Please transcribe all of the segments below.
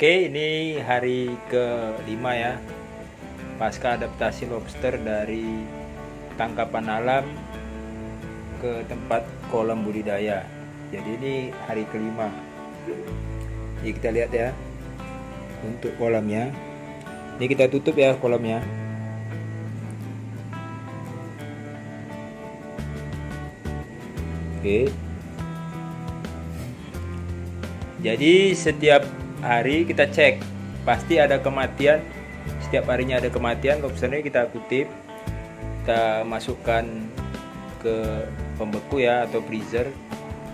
Oke, ini hari kelima ya, pasca adaptasi lobster dari tangkapan alam ke tempat kolam budidaya. Jadi ini hari kelima. Jadi kita lihat ya, untuk kolamnya. Ini kita tutup ya kolamnya. Oke. Jadi setiap hari kita cek, pasti ada kematian. Setiap harinya ada kematian lobsternya, kita kutip, kita masukkan ke pembeku ya atau freezer.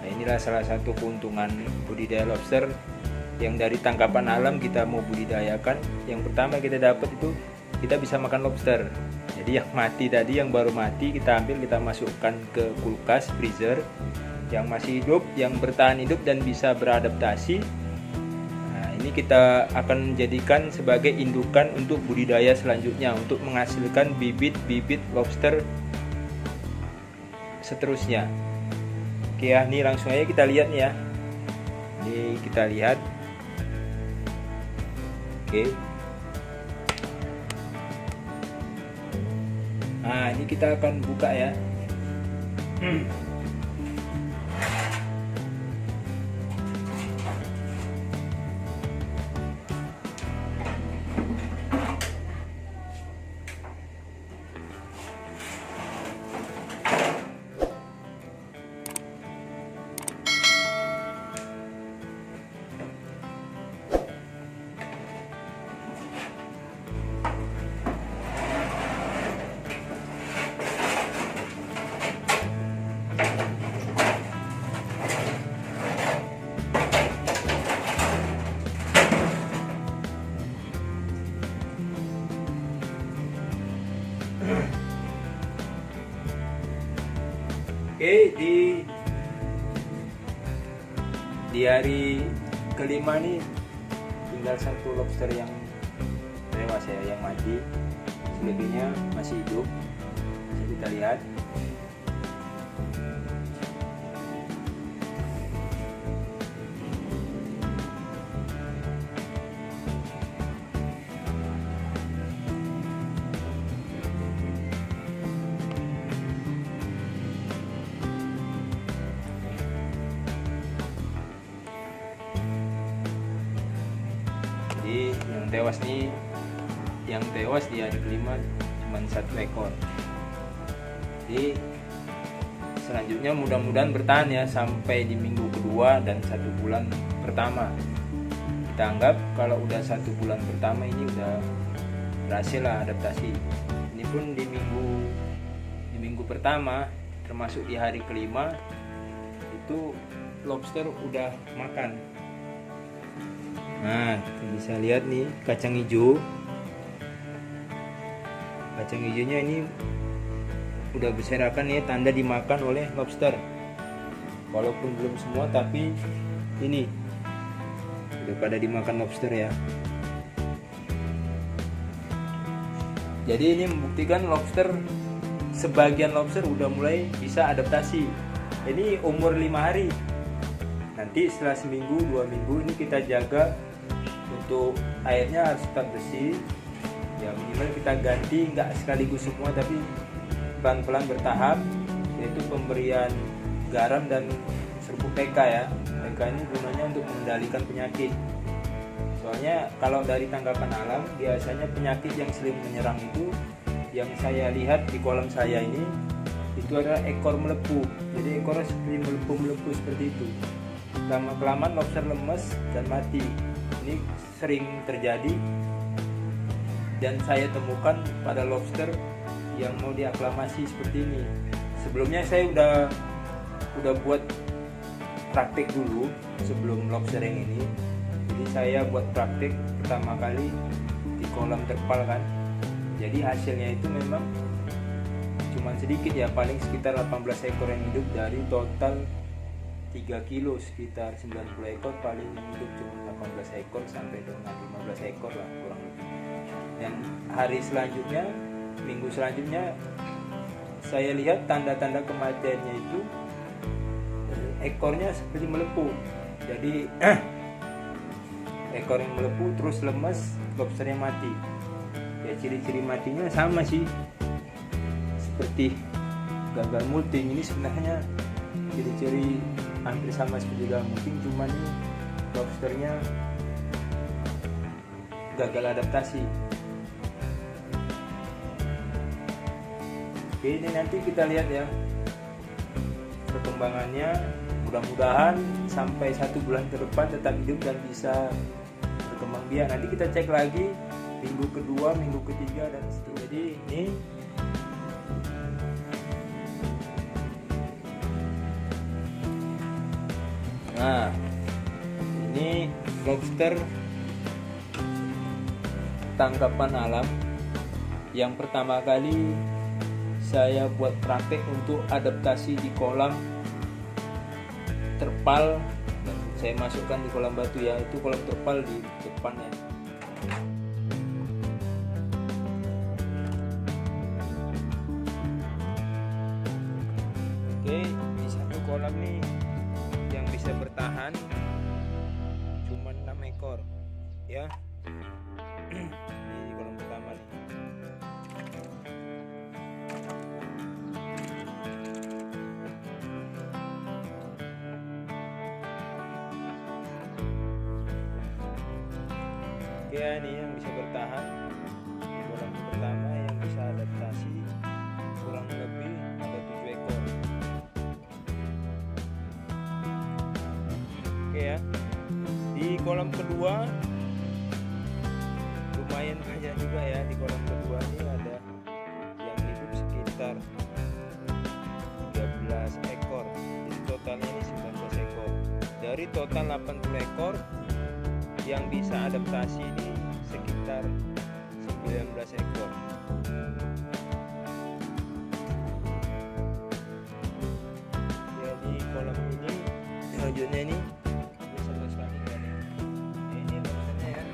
Nah, inilah salah satu keuntungan budidaya lobster yang dari tangkapan alam kita mau budidayakan. Yang pertama kita dapat itu kita bisa makan lobster. Jadi yang mati tadi, yang baru mati, kita ambil, kita masukkan ke kulkas freezer. Yang masih hidup, yang bertahan hidup dan bisa beradaptasi, nah ini kita akan menjadikan sebagai indukan untuk budidaya selanjutnya, untuk menghasilkan bibit-bibit lobster seterusnya. Oke ya, ini langsung aja kita lihat nih ya. Ini kita lihat. Oke. Nah, ini kita akan buka ya. Oke, di hari kelima nih tinggal satu lobster yang tewas ya, yang mati. Selebihnya masih hidup. Bisa kita lihat. Jadi yang tewas di hari kelima cuma satu ekor. Jadi selanjutnya mudah-mudahan bertahan ya sampai di minggu kedua dan 1 bulan pertama. Kita anggap kalau udah 1 bulan pertama ini udah berhasil lah adaptasi. Ini pun di minggu pertama, termasuk di hari kelima, itu lobster udah makan. Nah, kita bisa lihat nih kacang hijau. Kacang hijaunya ini udah berserakan ya, tanda dimakan oleh lobster. Walaupun belum semua, tapi ini udah pada dimakan lobster ya. Jadi ini membuktikan sebagian lobster udah mulai bisa adaptasi. Ini umur 5 hari. Nanti setelah seminggu 2 minggu ini kita jaga untuk airnya harus tetap bersih ya, minimal kita ganti, nggak sekaligus semua tapi pelan-pelan bertahap, yaitu pemberian garam dan serbuk PK ya. PK ini gunanya untuk mengendalikan penyakit. Soalnya kalau dari tangkapan alam biasanya penyakit yang sering menyerang itu, yang saya lihat di kolam saya ini, itu adalah ekor melepuh. Jadi ekornya seperti melepuh seperti itu. Lama-kelamaan lobster lemes dan mati. Ini sering terjadi dan saya temukan pada lobster yang mau diaklamasi seperti ini. Sebelumnya saya udah buat praktik dulu sebelum lobster yang ini. Jadi saya buat praktik pertama kali di kolam terpal kan. Jadi hasilnya itu memang cuma sedikit ya, paling sekitar 18 ekor yang hidup dari total 3 kilo, sekitar 90 ekor, paling hidup cuma 18 ekor sampai dengan 15 ekor lah kurang lebih. Dan hari selanjutnya, minggu selanjutnya, saya lihat tanda-tanda kematiannya itu ekornya seperti melepuh. Jadi ekor yang melepuh terus lemas, lobsternya mati. Ya ciri-ciri matinya sama sih seperti gagal molting. Ini sebenarnya ciri-ciri hampir sama seperti gagal molting, cuman ini lobsternya gagal adaptasi. Oke, ini nanti kita lihat ya perkembangannya. Mudah-mudahan sampai 1 bulan ke depan tetap hidup dan bisa berkembang biak. Nanti kita cek lagi minggu kedua, minggu ketiga dan seterusnya. Jadi ini nah ini lobster tangkapan alam yang pertama kali saya buat praktek untuk adaptasi di kolam terpal, dan saya masukkan di kolam batu ya, itu kolam terpal di depannya. Oke, di satu kolam nih yang bisa bertahan cuma 6 ekor ya. Ini di kolam pertama nih. Oke, ini yang bisa bertahan di kolam pertama yang bisa adaptasi kurang lebih ada 7 ekor. Oke ya, di kolam kedua lumayan banyak juga ya. Di kolam kedua ini ada yang hidup sekitar 13 ekor. Jadi totalnya ini 19 ekor. Dari total 80 ekor yang bisa adaptasi ini sekitar 19 ekor. Ya, di kolam ini selanjutnya ini sama sekali nggak ada. Ini lobsternya ya.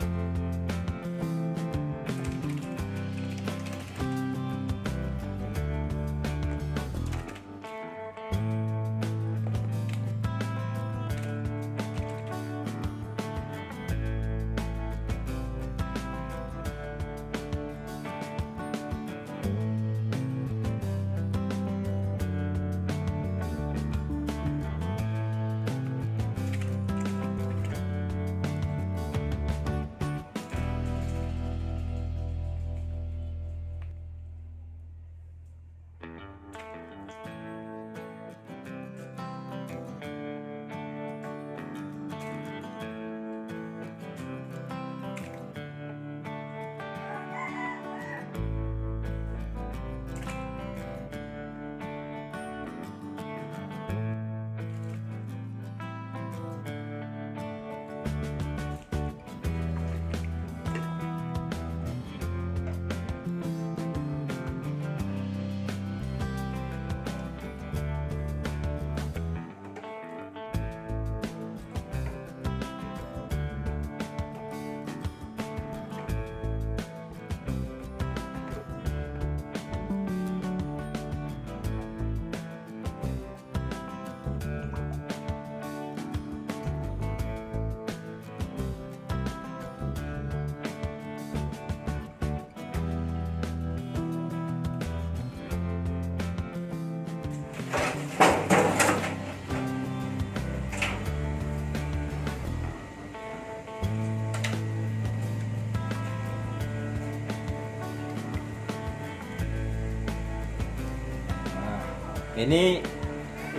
Ini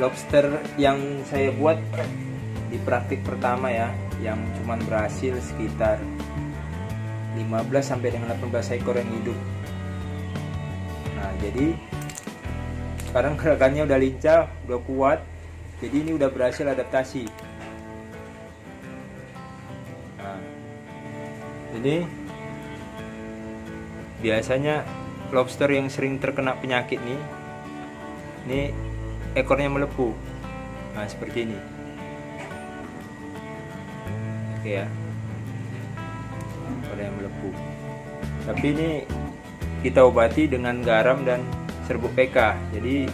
lobster yang saya buat di praktik pertama ya, yang cuman berhasil sekitar 15 sampai dengan 18 ekor yang hidup. Nah, jadi sekarang gerakannya udah lincah, udah kuat. Jadi ini udah berhasil adaptasi. Nah, ini biasanya lobster yang sering terkena penyakit nih, ini ekornya melepuh. Nah, seperti ini. Oke ya, ekornya melepuh. Tapi ini kita obati dengan garam dan serbuk PK. Jadi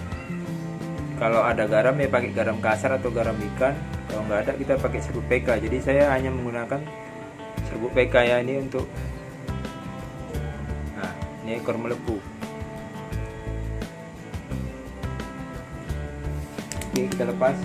kalau ada garam ya pakai garam kasar atau garam ikan. Kalau nggak ada kita pakai serbuk PK. Jadi saya hanya menggunakan Bubuk PK ya, ini untuk ini ekor melepu. Oke, kita lepas.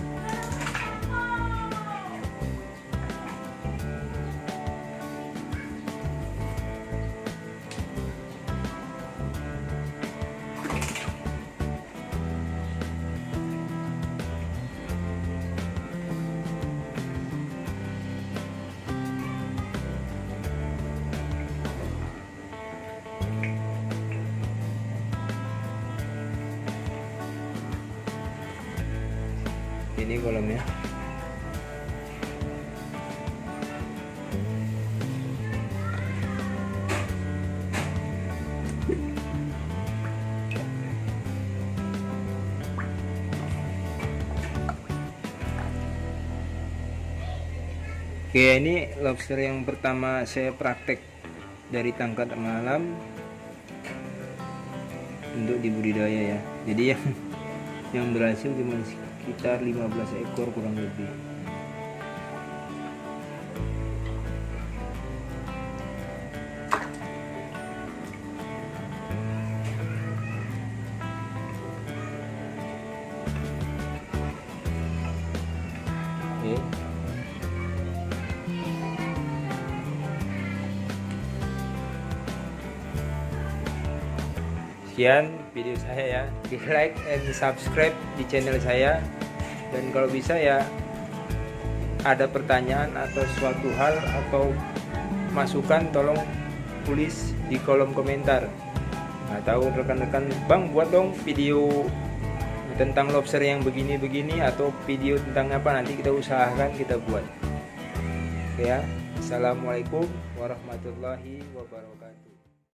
Ini kolamnya. Oke, ini lobster yang pertama saya praktek dari tangkap malam untuk dibudidaya ya. Jadi yang berhasil cuma sekitar 15 ekor kurang lebih. Oke. Sekian video saya ya, di like and subscribe di channel saya, dan kalau bisa ya ada pertanyaan atau suatu hal atau masukan tolong tulis di kolom komentar. Nah, tahu rekan-rekan, Bang buat dong video tentang lobster yang begini-begini atau video tentang apa, nanti kita usahakan kita buat. Oke ya, assalamualaikum warahmatullahi wabarakatuh.